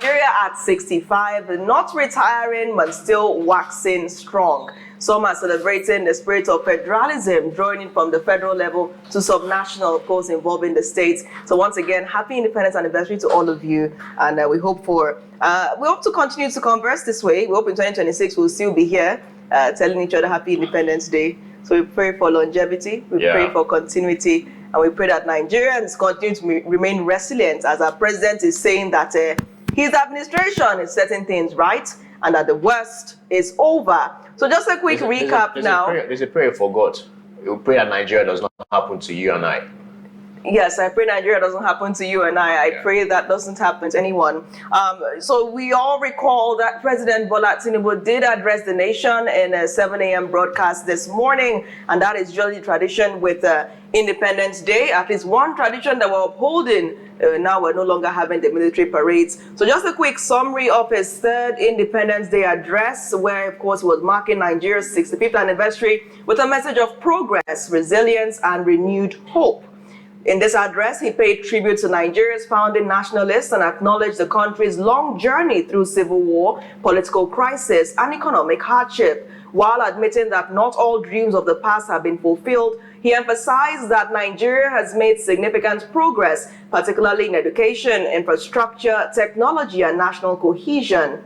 Nigeria at 65, not retiring but still waxing strong. Some are celebrating the spirit of federalism, drawing in from the federal level to subnational, of course, involving the states. So once again, happy Independence Anniversary to all of you, and we hope to continue to converse this way. We hope in 2026 we'll still be here telling each other Happy Independence Day. So we pray for longevity, we pray for continuity, and we pray that Nigerians continue to remain resilient, as our president is saying that his administration is setting things right and that the worst is over. So just a quick recap now. There's a prayer for God. You pray that Nigeria does not happen to you and I. Yes, I pray Nigeria doesn't happen to you and I. I pray that doesn't happen to anyone. So we all recall that President Bola Tinubu did address the nation in a 7 a.m. broadcast this morning, and that is usually tradition with Independence Day, at least one tradition that we're upholding. Now we're no longer having the military parades. So just a quick summary of his third Independence Day address, where of course he was marking Nigeria's 65th anniversary with a message of progress, resilience, and renewed hope. In this address, he paid tribute to Nigeria's founding nationalists and acknowledged the country's long journey through civil war, political crisis, and economic hardship. While admitting that not all dreams of the past have been fulfilled, he emphasized that Nigeria has made significant progress, particularly in education, infrastructure, technology, and national cohesion.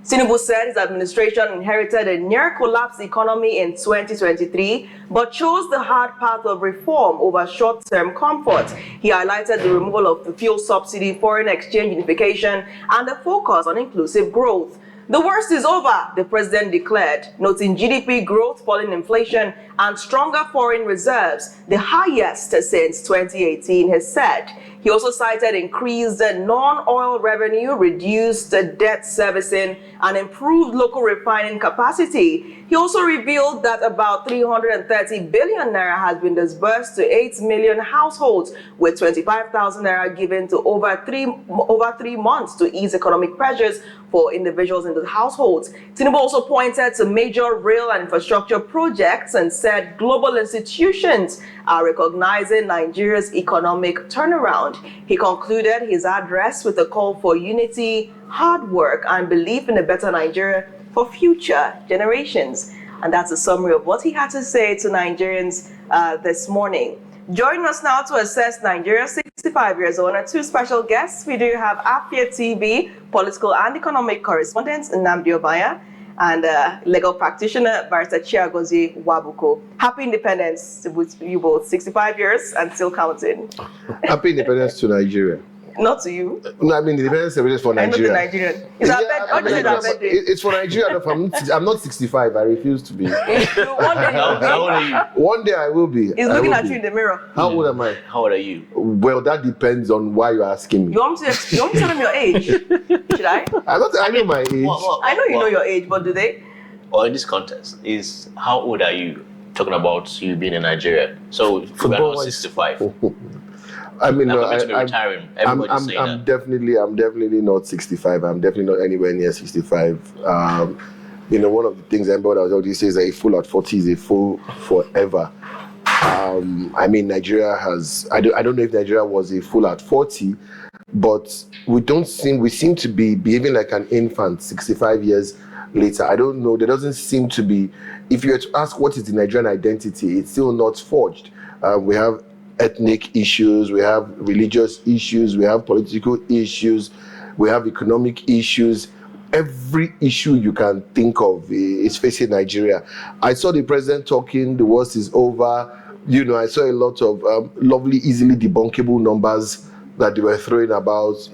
Tinubu said his administration inherited a near-collapsed economy in 2023, but chose the hard path of reform over short-term comfort. He highlighted the removal of the fuel subsidy, foreign exchange unification, and the focus on inclusive growth. The worst is over, the president declared, noting GDP growth, falling inflation, and stronger foreign reserves, the highest since 2018, he said. He also cited increased non-oil revenue, reduced debt servicing, and improved local refining capacity. He also revealed that about 330 billion naira has been disbursed to 8 million households, with 25,000 naira given to over three months to ease economic pressures for individuals in the households. Tinubu also pointed to major rail and infrastructure projects and said global institutions are recognizing Nigeria's economic turnaround. He concluded his address with a call for unity, hard work, and belief in a better Nigeria for future generations. And that's a summary of what he had to say to Nigerians this morning. Joining us now to assess Nigeria's 65 years old are two special guests. We do have Afia TV, political and economic correspondent Nnamdi Obaya, and legal practitioner Barrister Chiagozie Wabuko. Happy Independence to you both, 65 years and still counting. Happy Independence to Nigeria. Not to you. No, I mean the independence is for Nigeria. I know the Nigerian. It's for Nigeria. I'm not 65. I refuse to be. One day I will be. He's looking at you in the mirror. How old am I? How old are you? Well, that depends on why you're asking me. You want me to tell them your age? Should I? I know my age. I know you know your age, but do they? Well, in this context, is how old are you? Talking about you being in Nigeria. So we're not 65. I mean, no, retiring. I'm definitely not 65. I'm definitely not anywhere near 65. One of the things everybody always says that a fool at 40 is a fool forever. I mean, Nigeria has. I don't know if Nigeria was a fool at 40, but we seem to be behaving like an infant 65 years later. I don't know. There doesn't seem to be. If you were to ask what is the Nigerian identity, it's still not forged. We have ethnic issues, we have religious issues, we have political issues, we have economic issues. Every issue you can think of is facing Nigeria. I saw the president talking, the worst is over. I saw a lot of lovely, easily debunkable numbers that they were throwing about.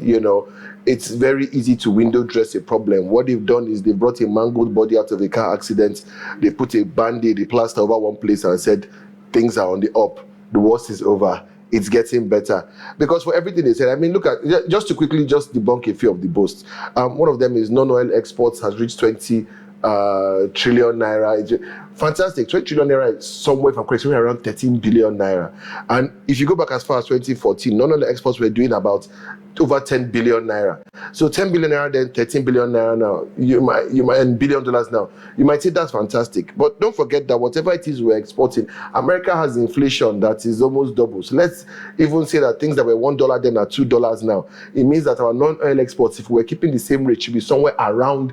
It's very easy to window dress a problem. What they've done is they brought a mangled body out of a car accident. They put a band-aid, a plaster over one place and said, things are on the up. The worst is over. It's getting better. Because for everything they said, I mean, look at, just to quickly debunk a few of the boasts. One of them is non-oil exports has reached 20 trillion naira. Fantastic. 20 trillion naira is somewhere, if I'm correct, somewhere around 13 billion naira. And if you go back as far as 2014, none of the exports were doing about over 10 billion naira. So 10 billion naira, then 13 billion naira now. You might and $1 billion now. You might say that's fantastic. But don't forget that whatever it is we're exporting, America has inflation that is almost double. So let's even say that things that were $1 then are $2 now. It means that our non-oil exports, if we're keeping the same rate, should be somewhere around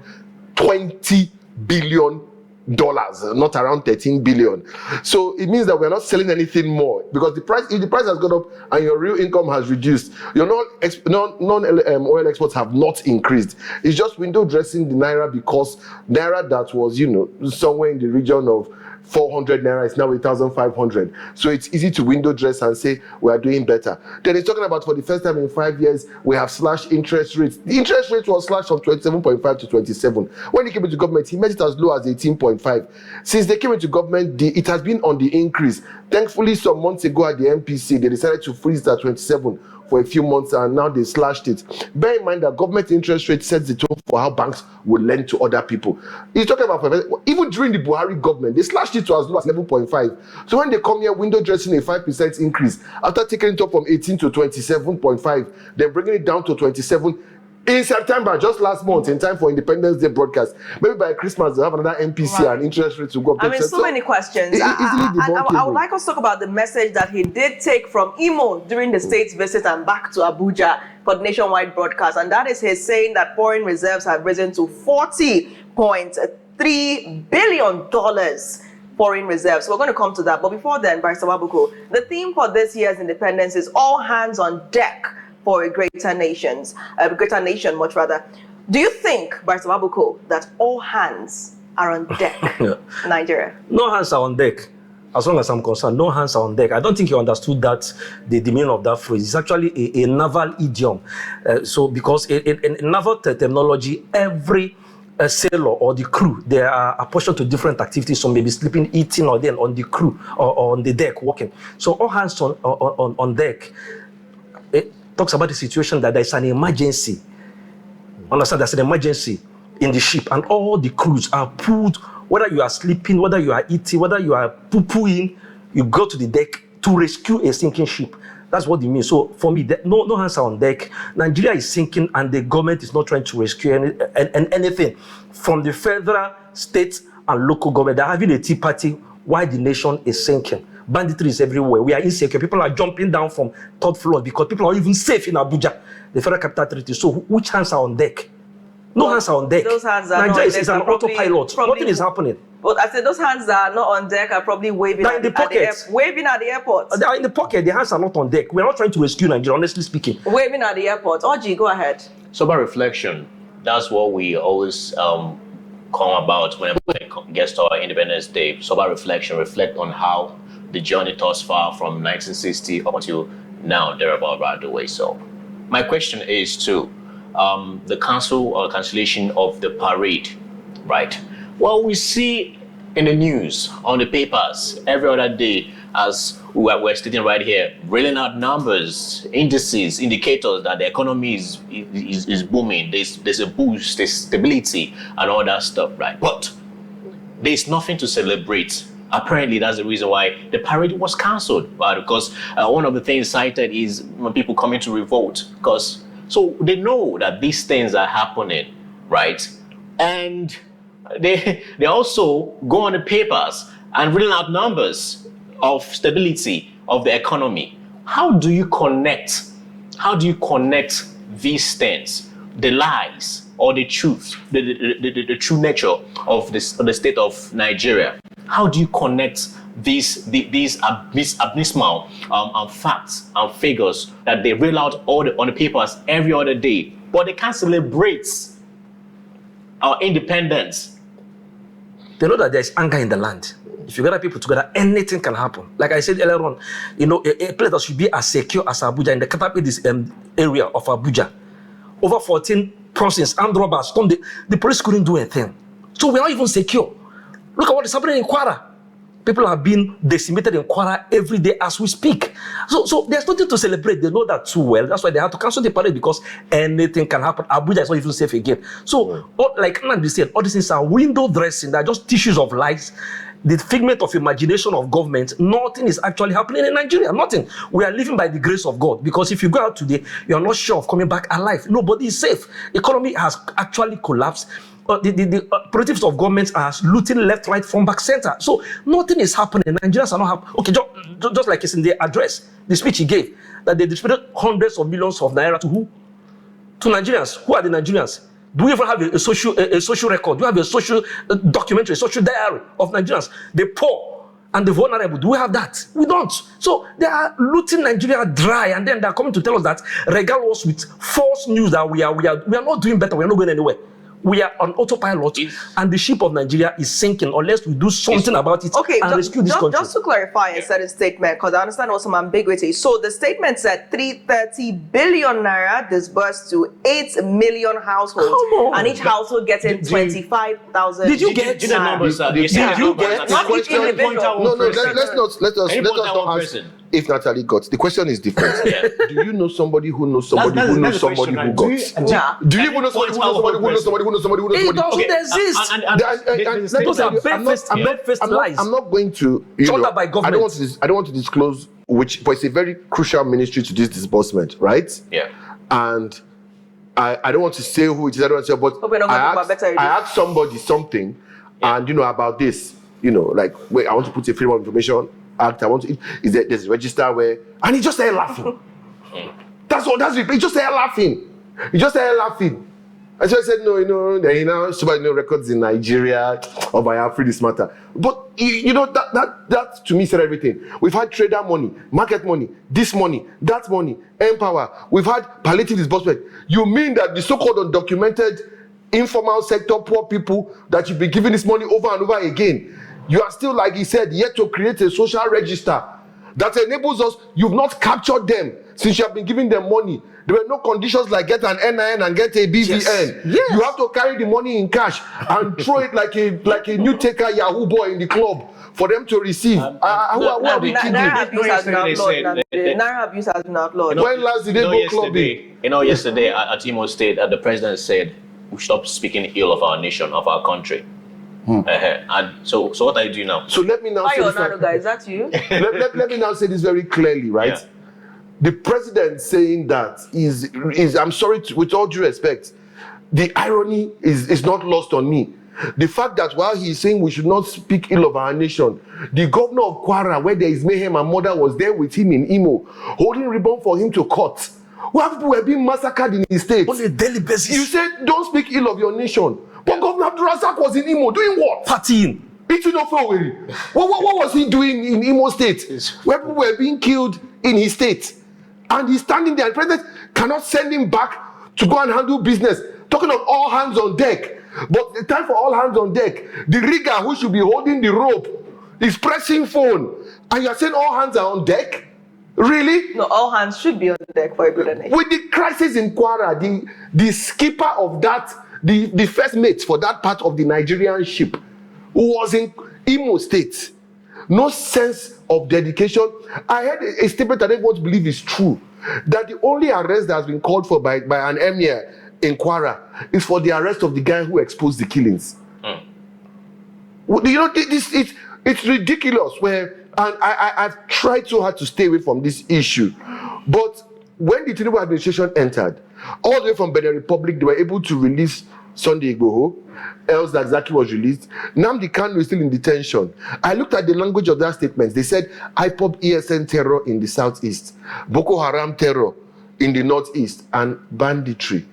$20 billion, not around 13 billion. So it means that we're not selling anything more, because if the price has gone up and your real income has reduced, your non-oil exports have not increased. It's just window dressing the naira, because naira that was, somewhere in the region of 400 naira is now 1,500. So it's easy to window dress and say we are doing better. Then it's talking about, for the first time in 5 years, we have slashed interest rates. The interest rate was slashed from 27.5 to 27. When he came into government, he made it as low as 18.5. Since they came into government, it has been on the increase. Thankfully, some months ago at the MPC, they decided to freeze it at 27 for a few months, and now they slashed it. Bear in mind that government interest rate sets the tone for how banks will lend to other people. He's talking about, even during the Buhari government, they slashed it to as low as 11.5. So when they come here, window dressing a 5% increase, after taking it up from 18 to 27.5, then bringing it down to 27, in September, just last month, in time for Independence Day broadcast. Maybe by Christmas, they'll have another MPC and interest rates will go up. I mean, so many questions. I would like us to talk about the message that he did take from Imo during the state's visit and back to Abuja for the nationwide broadcast. And that is his saying that foreign reserves have risen to $40.3 billion. Foreign reserves. So we're going to come to that. But before then, Barrister Wabuko, the theme for this year's independence is all hands on deck for a greater nation, much rather. Do you think, Barrister Wabuko, that all hands are on deck in Nigeria? No hands are on deck. As long as I'm concerned, no hands are on deck. I don't think you understood that, the meaning of that phrase. It's actually a naval idiom. Because in naval terminology, every sailor or the crew, they are apportioned to different activities. Some may be sleeping, eating, or then on the crew or on the deck working. So all hands on deck. It talks about the situation that there's an emergency. Understand, there's an emergency in the ship, and all the crews are pulled, whether you are sleeping, whether you are eating, whether you are poo-pooing, you go to the deck to rescue a sinking ship. That's what it means. So for me, no hands are on deck. Nigeria is sinking, and the government is not trying to rescue anything. From the federal, state, and local government, they're having a tea party while the nation is sinking. Banditry is everywhere. We are insecure. People are jumping down from third floors because people are even safe in Abuja, the federal capital territory. So which hands are on deck? No hands are on deck. Those hands are Nigeria is an autopilot. Nothing is happening. But I said those hands that are not on deck are probably waving at the airport. They are in the pocket. The hands are not on deck. We're not trying to rescue Nigeria, honestly speaking. Waving at the airport. Oji, go ahead. Sober reflection. That's what we always come about whenever it gets to our Independence Day. Sober reflection. Reflect on how the journey thus far from 1960 up until now, thereabout, by the way. So my question is to the cancel or cancellation of the parade, right? Well, we see in the news, on the papers, every other day, as we're sitting right here, reeling out numbers, indices, indicators that the economy is booming. There's a boost, there's stability, and all that stuff, right? But there's nothing to celebrate. Apparently, that's the reason why the parade was cancelled, right? Because one of the things cited is when people coming to revolt, because so they know that these things are happening, right? And they also go on the papers and reading out numbers of stability of the economy. How do you connect these things, the lies or the truth, the true nature of the state of Nigeria? How do you connect these abysmal facts and figures that they reel out on the papers every other day, but they can't celebrate our independence? They know that there's anger in the land. If you gather people together, anything can happen. Like I said earlier on, a place that should be as secure as Abuja, in the capital area of Abuja, over 14 persons, armed robbers, the police couldn't do anything. So we're not even secure. Look at what is happening in Kwara. People are being decimated in Kwara every day as we speak. So there's nothing to celebrate. They know that too well. That's why they have to cancel the parade, because anything can happen. Abuja is not even safe again. So, like Nandi said, all these things are window dressing. They're just tissues of lies, the figment of imagination of government. Nothing is actually happening in Nigeria. Nothing. We are living by the grace of God, because if you go out today, you are not sure of coming back alive. Nobody is safe. Economy has actually collapsed. The operatives of governments are looting left, right, front, back, center. So nothing is happening. Nigerians are not happy. Okay, just like it's in the address, the speech he gave, that they distributed hundreds of millions of naira to who? To Nigerians. Who are the Nigerians? Do we even have a social record? Do we have a social documentary, a social diary of Nigerians? The poor and the vulnerable. Do we have that? We don't. So they are looting Nigeria dry, and then they are coming to tell us that, regale us with false news that we are not doing better. We are not going anywhere. We are on autopilot, and the ship of Nigeria is sinking unless we do something about it and rescue this country. Just to clarify and set a statement, because I understand also some ambiguity. So the statement said 330 billion naira disbursed to 8 million households, and each household getting 25,000. Did you get the numbers? Not each individual. No, let's not ask if Natalie got. The question is different. Do you know somebody who knows somebody who knows somebody who got? Do you even know somebody who knows somebody who knows somebody who knows somebody who knows It somebody? doesn't exist. Those are bare-faced lies. I'm not going to. By government. I don't want to disclose which, but it's a very crucial ministry to this disbursement, right? Yeah. And I don't want to say who it is. I don't want to say, but I asked somebody something, and about this. Like, wait, I want to put a Freedom of Information Act. I want to. There's a register where, and he just started laughing. That's all. That's it. He just started laughing. And so I said, no, there super records in Nigeria of I have free this matter. But that to me said everything. We've had trader money, market money, this money, that money, Empower. We've had palliative disbursement. You mean that the so-called undocumented informal sector poor people that you've been giving this money over and over again, you are still, like he said, yet to create a social register that enables us. You've not captured them since you have been giving them money. There were no conditions like get an NIN and get a BVN. Yes. You have to carry the money in cash and throw it like a new taker Yahoo boy in the club for them to receive. Who are we kidding? Naira abuse has been outlawed. Naira abuse has been outlawed. When last did they go clubbing? Yesterday at Imo State, the president said we stop speaking ill of our nation, of our country. And so what are you doing now? So let me now say this. Guys, that's you. let me now say this very clearly, right? Yeah. The president saying that is I'm sorry, with all due respect, the irony is not lost on me. The fact that while he's saying we should not speak ill of our nation, the governor of Kwara, where there is mayhem and murder, was there with him in Imo, holding ribbon for him to cut. Where people were being massacred in his state. On a daily basis. You said don't speak ill of your nation. But Governor Abdulrazak was in Imo doing what? Partying. What was he doing in Imo State? Where people were being killed in his state. And he's standing there, and the president cannot send him back to go and handle business. Talking of all hands on deck. But the time for all hands on deck, the rigger who should be holding the rope is pressing phone. And you're saying all hands are on deck? Really? No, all hands should be on deck for a good nation. With the crisis in Kwara, the skipper of that, the first mate for that part of the Nigerian ship, who was in Imo State, no sense of dedication. I heard a statement that I don't want to believe is true, that the only arrest that has been called for by an emir in Kwara is for the arrest of the guy who exposed the killings. It's ridiculous. And I've tried so hard to stay away from this issue, but when the Tinubu administration entered, all the way from Benin Republic, they were able to release Sunday Igboho, else that Zaki was released. Nnamdi Kanu is still in detention. I looked at the language of that statement. They said IPOB ESN terror in the southeast, Boko Haram terror in the northeast, and banditry.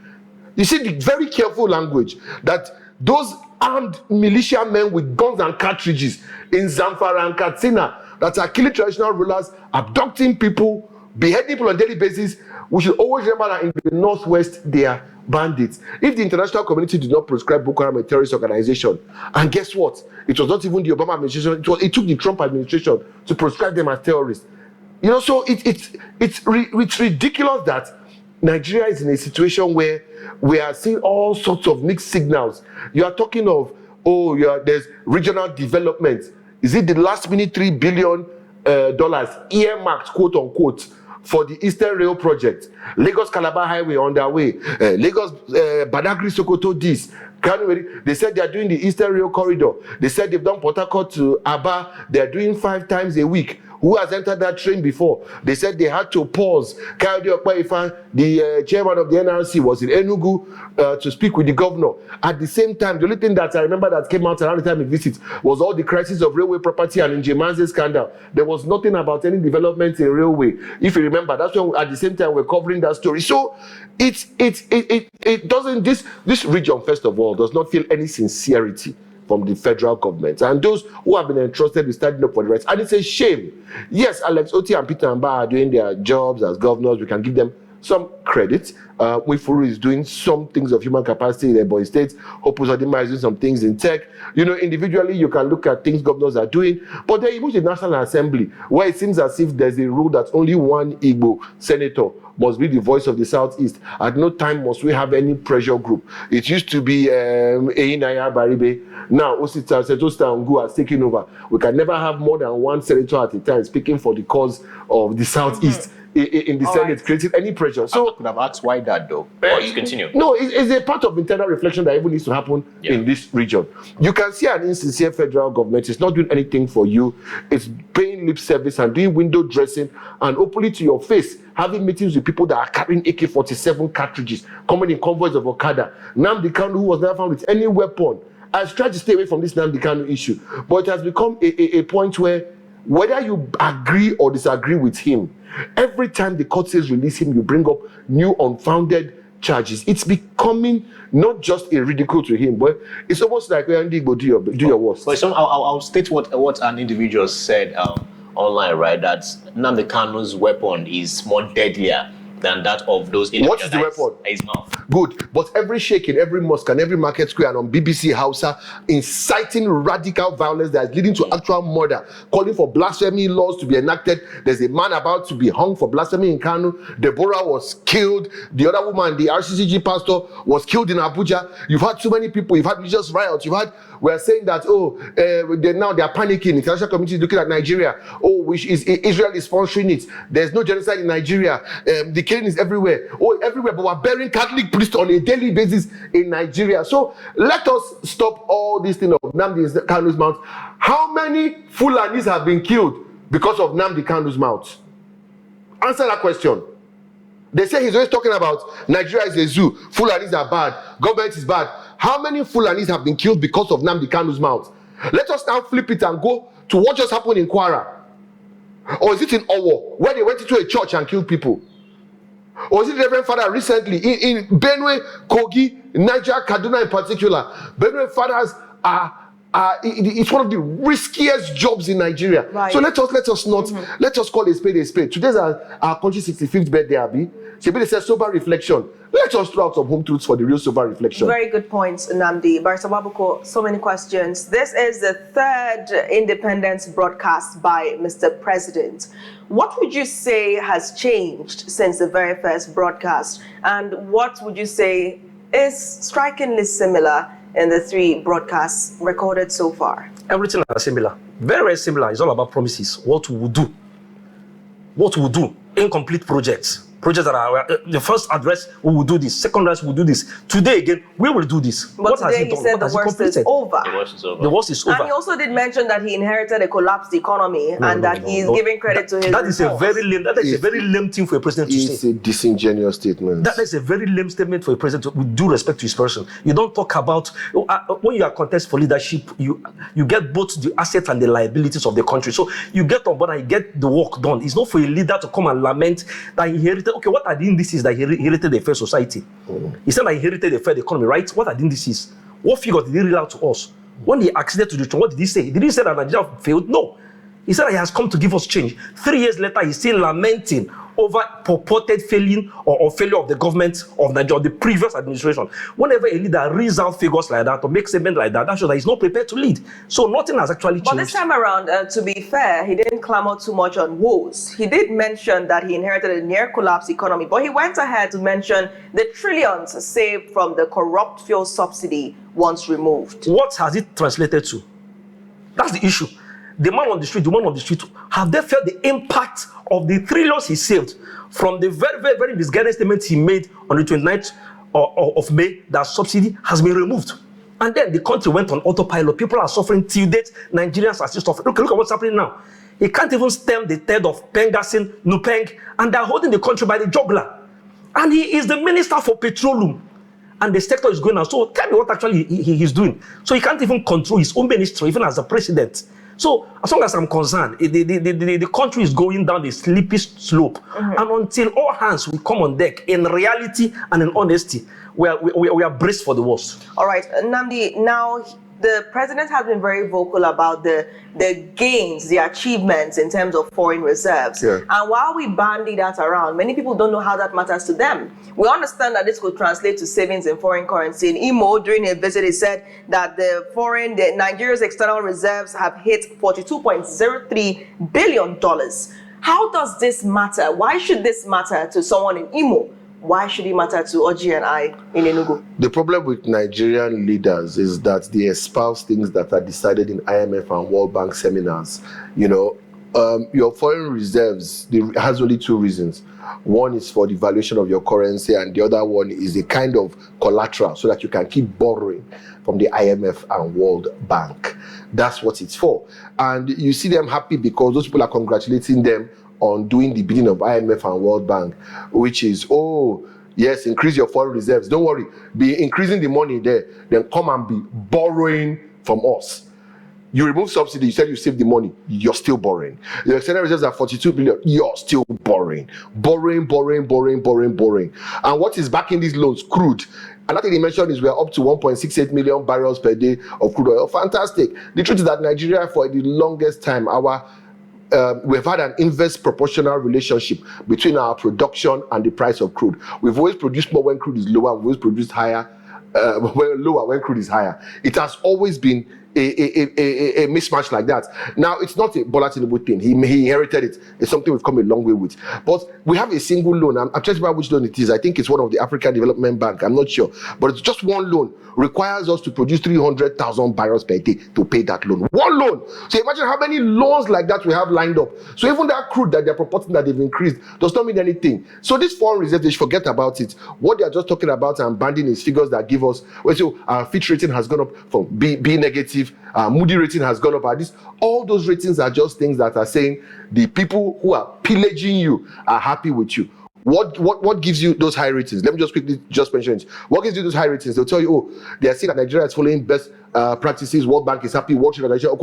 You see the very careful language that those armed militiamen with guns and cartridges in Zamfara and Katsina that are killing traditional rulers, abducting people, beheading people on a daily basis. We should always remember that in the northwest they are bandits. If the international community did not proscribe Boko Haram a terrorist organization, and guess what? It was not even the Obama administration, it took the Trump administration to proscribe them as terrorists. So it's ridiculous that Nigeria is in a situation where we are seeing all sorts of mixed signals. You are talking of, there's regional development. Is it the last minute $3 billion earmarked, quote unquote, for the Eastern Rail project? Lagos Calabar Highway on their way. Lagos Badagry Sokoto this. They said they are doing the Eastern Rail corridor. They said they've done Port Harcourt to Aba. They are doing 5 times a week. Who has entered that train before? They said they had to pause. Kayode Okpaifa, the chairman of the NRC, was in Enugu to speak with the governor. At the same time, the only thing that I remember that came out around the time he visited was all the crisis of railway property and Njemanze scandal. There was nothing about any development in railway. If you remember, that's when at the same time we're covering that story. So it doesn't, this region, first of all, does not feel any sincerity from the federal government and those who have been entrusted with standing up for the rights. And it's a shame. Yes, Alex Otti and Peter Mbah are doing their jobs as governors. We can give them some credit. Wifuru is doing some things of human capacity in Ebonyi State. Opus Odima is doing some things in tech. You know, individually, you can look at things governors are doing. But then you move to the National Assembly, where it seems as if there's a rule that only one Igbo senator must be the voice of the Southeast. At no time must we have any pressure group. It used to be Einaya Baribe. Now, Osita Setosta Ngu has taken over. We can never have more than one senator at a time speaking for the cause of the Southeast. In the Senate, creating any pressure. So I could have asked why that though. Let's continue. No, it's a part of internal reflection that even needs to happen in this region. You can see an insincere federal government. It's not doing anything for you. It's paying lip service and doing window dressing and openly to your face having meetings with people that are carrying AK-47 cartridges, coming in convoys of Okada. Nnamdi Kanu, who was never found with any weapon, has tried to stay away from this Nnamdi Kanu issue, but it has become a point where whether you agree or disagree with him, every time the court says release him, you bring up new unfounded charges. It's becoming not just a ridicule to him, but it's almost like do your worst. But I'll state what an individual said online, right? That Nnamdi Kanu's weapon is more deadlier than that of those individuals. What is the weapon? His mouth. Good, but every sheikh in every mosque and every market square and on BBC Hausa inciting radical violence that is leading to actual murder, calling for blasphemy laws to be enacted. There's a man about to be hung for blasphemy in Kanu. Deborah was killed. The other woman, the RCCG pastor, was killed in Abuja. You've had too many people. You've had religious riots. We're saying that, now they are panicking. The international community is looking at Nigeria. Israel is sponsoring it. There's no genocide in Nigeria. The killing is everywhere. Everywhere, but we're burying Catholic priests on a daily basis in Nigeria. So let us stop all this thing of Nnamdi Kanu's mouth. How many Fulanis have been killed because of Nnamdi Kanu's mouth? Answer that question. They say he's always talking about Nigeria is a zoo. Fulanis are bad. Government is bad. How many Fulanis have been killed because of Nnamdi Kanu's mouth? Let us now flip it and go to what just happened in Kwara. Or is it in Owo, where they went into a church and killed people? Or is it the Reverend Father recently in Benue, Kogi, Niger, Kaduna in particular? Benue fathers it's one of the riskiest jobs in Nigeria. Right. So let us call a spade a spade. Today's our country's 65th birthday, Abi. They said sober reflection. Let us throw out some home truths for the real sober reflection. Very good points, Nnamdi. Barrister Wabuko, so many questions. This is the third independence broadcast by Mr. President. What would you say has changed since the very first broadcast? And what would you say is strikingly similar in the 3 broadcasts recorded so far? Everything is similar. Very, very similar. It's all about promises. What we will do. What we will do. Incomplete projects. Projects that are the first address, we will do this. Second address, we will do this. Today again, we will do this. But today he said the worst is over. The worst is over. The worst is over. And he also did mention that he inherited a collapsed economy that he's giving credit to his. That is a very lame thing for a president to say. It's a disingenuous statement. That is a very lame statement for a president with due respect to his person. You don't talk about when you are contest for leadership, you get both the assets and the liabilities of the country. So you get on board and you get the work done. It's not for a leader to come and lament that he inherited. Okay, what are the indices that he inherited a fair society? He said that he inherited a fair economy, right? What are the indices? What figures did he read out to us? When he acceded to the throne, what did he say? Did he say that Nigeria failed? No. He said that he has come to give us change. 3 years later, he's still lamenting over purported failing or failure of the government of Nigeria, the previous administration. Whenever a leader reads out figures like that or makes statements like that, that shows that he's not prepared to lead. So nothing has actually changed. But this time around, to be fair, he didn't clamor too much on woes. He did mention that he inherited a near-collapse economy, but he went ahead to mention the trillions saved from the corrupt fuel subsidy once removed. What has it translated to? That's the issue. the man on the street, the woman on the street, have they felt the impact of the trillions he saved from the very, very, very misguided statement he made on the 29th of May that subsidy has been removed? And then the country went on autopilot. People are suffering till date. Nigerians are still suffering. Look at what's happening now. He can't even stem the tide of Pengasin, Nupeng, and they're holding the country by the jugular. And he is the minister for petroleum. And the sector is going on. So tell me what actually he's doing. So he can't even control his own ministry, even as a president. So as long as I'm concerned, the country is going down the slippery slope. Mm-hmm. And until all hands will come on deck in reality and in honesty, we are braced for the worst. All right, Nnamdi, now the president has been very vocal about the gains, the achievements in terms of foreign reserves. Yeah. And while we bandy that around, many people don't know how that matters to them. We understand that this could translate to savings in foreign currency. In Imo, during a visit, he said that Nigeria's external reserves have hit $42.03 billion. How does this matter? Why should this matter to someone in Imo? Why should it matter to Oji and I in Enugu? The problem with Nigerian leaders is that they espouse things that are decided in IMF and World Bank seminars. You know, your foreign reserves has only two reasons. One is for the valuation of your currency, and the other one is a kind of collateral so that you can keep borrowing from the IMF and World Bank. That's what it's for. And you see them happy because those people are congratulating them on doing the bidding of IMF and World Bank, which is, oh, yes, increase your foreign reserves. Don't worry, be increasing the money there, then come and be borrowing from us. You remove subsidy, you said you save the money, you're still borrowing. Your external reserves are 42 billion, you're still borrowing. Borrowing. And what is backing these loans? Crude. Another thing they mentioned is we're up to 1.68 million barrels per day of crude oil. Fantastic. The truth is that Nigeria, for the longest time, we've had an inverse proportional relationship between our production and the price of crude. We've always produced more when crude is lower, we've always produced higher, lower when crude is higher. It has always been a mismatch like that. Now, it's not a Bola Tinubu thing. He inherited it. It's something we've come a long way with. But we have a single loan. I'm trying to remember which loan it is. I think it's one of the African Development Bank. I'm not sure. But it's just one loan. Requires us to produce 300,000 barrels per day to pay that loan. One loan. So imagine how many loans like that we have lined up. So even that crude that they're purporting that they've increased does not mean anything. So this foreign reserve, they should forget about it. What they are just talking about and banding is figures that give us, so our Fitch rating has gone up from B negative, Moody rating has gone up. All those ratings are just things that are saying the people who are pillaging you are happy with you. What gives you those high ratings? Let me just quickly mention it. What gives you those high ratings? They'll tell you, oh, they are seeing that Nigeria is following best practices. World Bank is happy. World Trade Organization,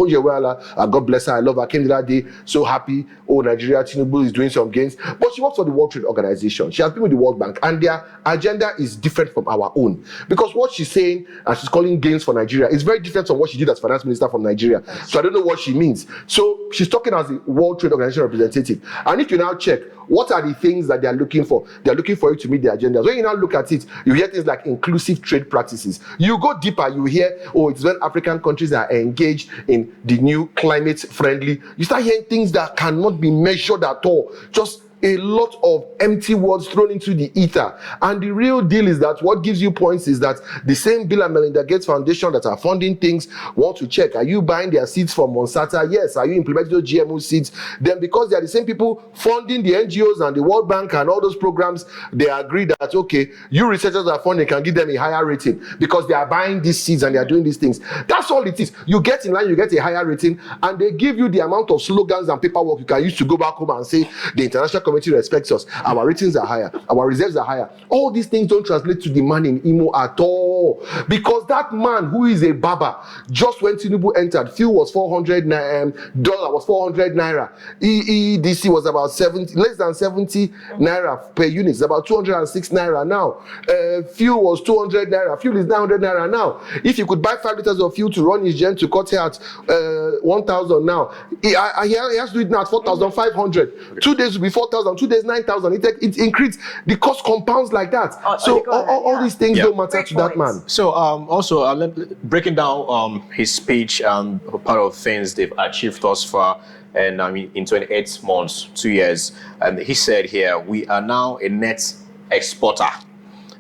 God bless her. I love her. Came the other day, so happy. Oh, Nigeria, Tinubu is doing some gains. But she works for the World Trade Organization. She has been with the World Bank, and their agenda is different from our own. Because what she's saying, and she's calling gains for Nigeria, is very different from what she did as finance minister from Nigeria. So I don't know what she means. So she's talking as the World Trade Organization representative. And if you now check, what are the things that they are looking for? They are looking for you to meet their agendas. When you now look at it, you hear things like inclusive trade practices. You go deeper, you hear, oh, it's when African countries are engaged in the new climate friendly. You start hearing things that cannot be measured at all. Just a lot of empty words thrown into the ether. And the real deal is that what gives you points is that the same Bill and Melinda Gates Foundation that are funding things want to check, are you buying their seeds from Monsanto? Yes. Are you implementing those GMO seeds? Then because they are the same people funding the NGOs and the World Bank and all those programs, they agree that, okay, you researchers are funding, can give them a higher rating because they are buying these seeds and they are doing these things. That's all it is. You get in line, you get a higher rating, and they give you the amount of slogans and paperwork you can use to go back home and say the international community respects us, our ratings are higher, our reserves are higher. All these things don't translate to the man in Imo at all, because that man who is a barber, just when Tinubu entered, fuel was 400 dollar was 400 naira, EDC was about less than 70 naira per unit. It's about 206 naira now. Fuel was 200 naira. Fuel is 900 naira now. If you could buy 5 liters of fuel to run his gen to cut hair at 1,000 now, he has to do it now at 4,500. 2 days will be 4,000. 2 days 9,000. It increased. The cost compounds like that. So all these things don't matter to that man. So also breaking down his speech and part of things they've achieved thus far, and I mean in 28 months, 2 years, and he said here, we are now a net exporter.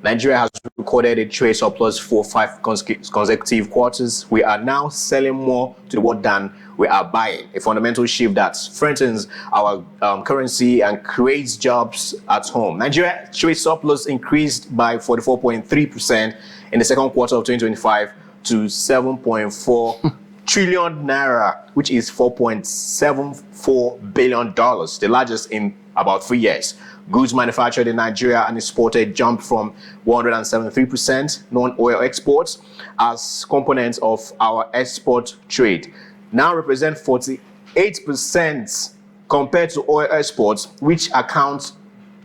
Nigeria has recorded a trade surplus for 5 consecutive quarters. We are now selling more to the world than we are buying. A fundamental shift that strengthens our currency and creates jobs at home. Nigeria trade surplus increased by 44.3% in the second quarter of 2025 to 7.4 trillion naira, which is $4.74 billion, the largest in about 3 years. Goods manufactured in Nigeria and exported jumped from 173% non-oil exports as components of our export trade, now represent 48% compared to oil exports, which accounts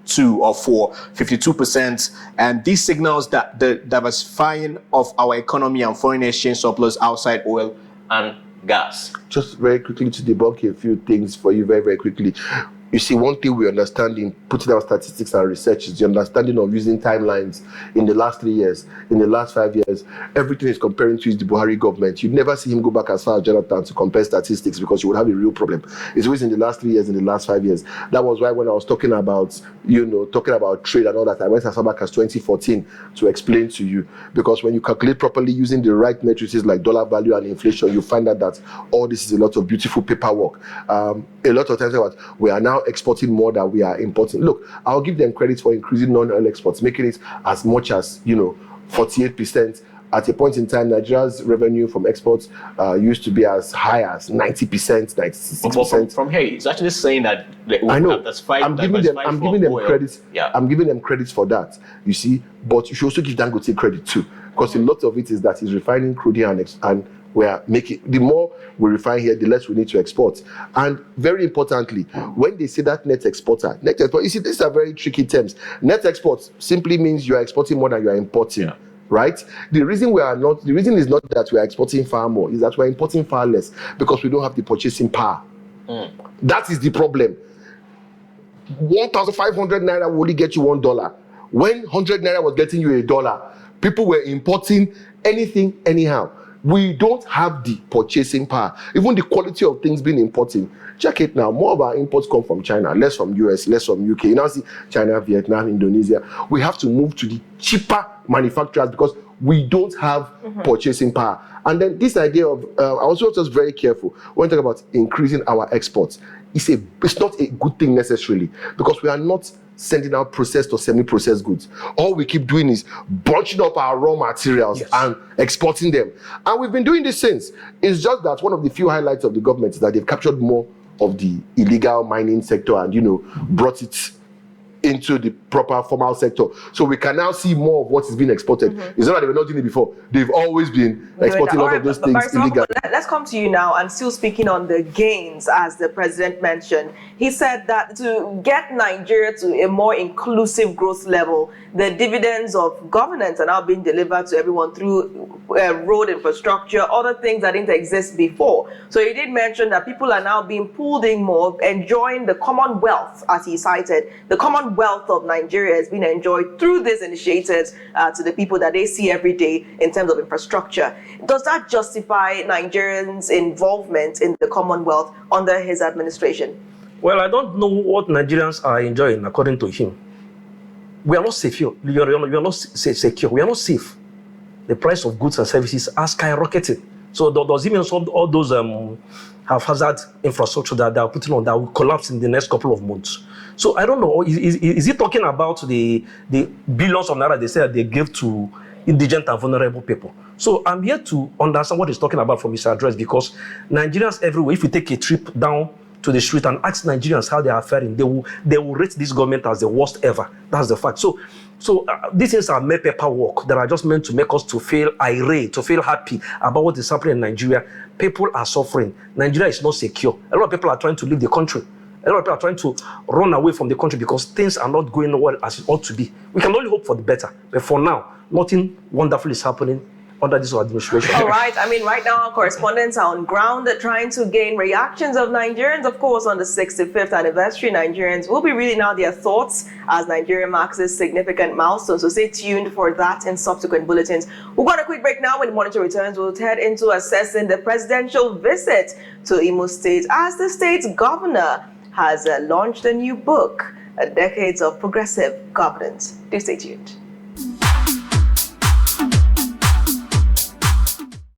to or for 52%. And this signals that the diversifying of our economy and foreign exchange surplus outside oil and gas. Just very quickly to debunk a few things for you very, very quickly. You see, one thing we understand in putting out statistics and research is the understanding of using timelines in the last 3 years, in the last 5 years. Everything is comparing to the Buhari government. You'd never see him go back as far as Jonathan to compare statistics because you would have a real problem. It's always in the last 3 years, in the last 5 years. That was why when I was talking about, talking about trade and all that, I went as far back as 2014 to explain to you. Because when you calculate properly using the right matrices like dollar value and inflation, you find out that all this is a lot of beautiful paperwork. A lot of times we are now exporting more than we are importing. Look, I'll give them credit for increasing non-oil exports, making it as much as 48%. At a point in time, Nigeria's revenue from exports used to be as high as 90%, 96%. From here, it's actually saying that I know. I'm giving them credits. Yeah. I'm giving them credits for that. You see, but you should also give Dangote credit too, because a lot of it is that he's refining crude here and we are making, the more we refine here, the less we need to export. And very importantly, when they say that net exporter, you see, these are very tricky terms. Net exports simply means you are exporting more than you are importing. Yeah. Right? The reason is not that we are exporting far more, is that we are importing far less because we don't have the purchasing power. That is the problem. 1,500 naira will only get you $1. When 100 naira was getting you $1, people were importing anything, anyhow. We don't have the purchasing power. Even the quality of things being imported. Check it now. More of our imports come from China, less from US, less from UK. You now see China, Vietnam, Indonesia. We have to move to the cheaper manufacturers because we don't have purchasing power. And then this idea of, I also just very careful when we talk about increasing our exports. It's not a good thing necessarily because we are not sending out processed or semi-processed goods. All we keep doing is bunching up our raw materials and exporting them. And we've been doing this since. It's just that one of the few highlights of the government is that they've captured more of the illegal mining sector and, brought it into the proper formal sector. So we can now see more of what is being exported. It's not that they were not doing it before. They've always been exporting a lot of those things illegally. Let's come to you now, and still speaking on the gains, as the president mentioned. He said that to get Nigeria to a more inclusive growth level, the dividends of governance are now being delivered to everyone through road infrastructure, other things that didn't exist before. So he did mention that people are now being pulled in more, enjoying the commonwealth, as he cited. The commonwealth of Nigeria has been enjoyed through these initiatives to the people that they see every day in terms of infrastructure. Does that justify Nigerians' involvement in the commonwealth under his administration? Well, I don't know what Nigerians are enjoying according to him. We are not secure. We are not secure. We are not safe. The price of goods and services are skyrocketing. So does it mean all those haphazard infrastructure that they are putting on that will collapse in the next couple of months? So I don't know. Is he talking about the billions of naira they said they gave to indigent and vulnerable people? So I'm here to understand what he's talking about from his address, because Nigerians everywhere, if you take a trip down to the street and ask Nigerians how they are faring, they will rate this government as the worst ever. That's the fact. So these things are mere paperwork that are just meant to make us to feel irate, to feel happy about what is happening in Nigeria. People are suffering. Nigeria is not secure. A lot of people are trying to leave the country. A lot of people are trying to run away from the country because things are not going well as it ought to be. We can only hope for the better. But for now, nothing wonderful is happening under this administration. All right. I mean, right now, our correspondents are on ground trying to gain reactions of Nigerians. Of course, on the 65th anniversary, Nigerians will be reading out their thoughts as Nigeria marks this significant milestone. So stay tuned for that in subsequent bulletins. We've got a quick break now. When the monitor returns, we'll head into assessing the presidential visit to Imo State as the state's governor has launched a new book, Decades of Progressive Governance. Do stay tuned.